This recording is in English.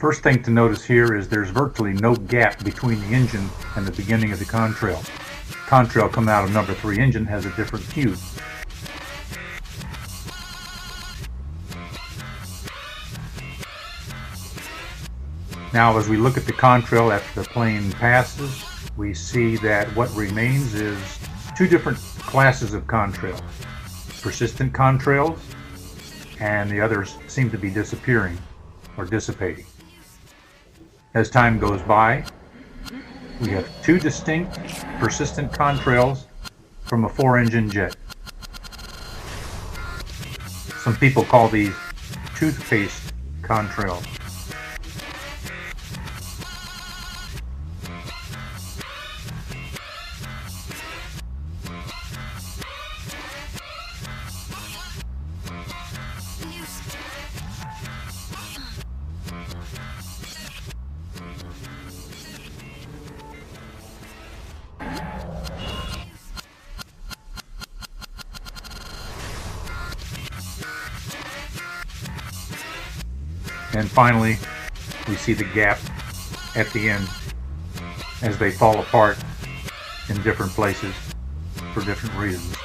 First thing to notice here is there's virtually no gap between the engine and the beginning of the contrail. Contrail coming out of number 3 engine has a different hue. Now as we look at the contrail after the plane passes, we see that what remains is 2 different classes of contrails. Persistent contrails, and the others seem to be disappearing or dissipating. As time goes by, we have 2 distinct persistent contrails from a 4-engine jet. Some people call these toothpaste contrails. And finally, we see the gap at the end as they fall apart in different places for different reasons.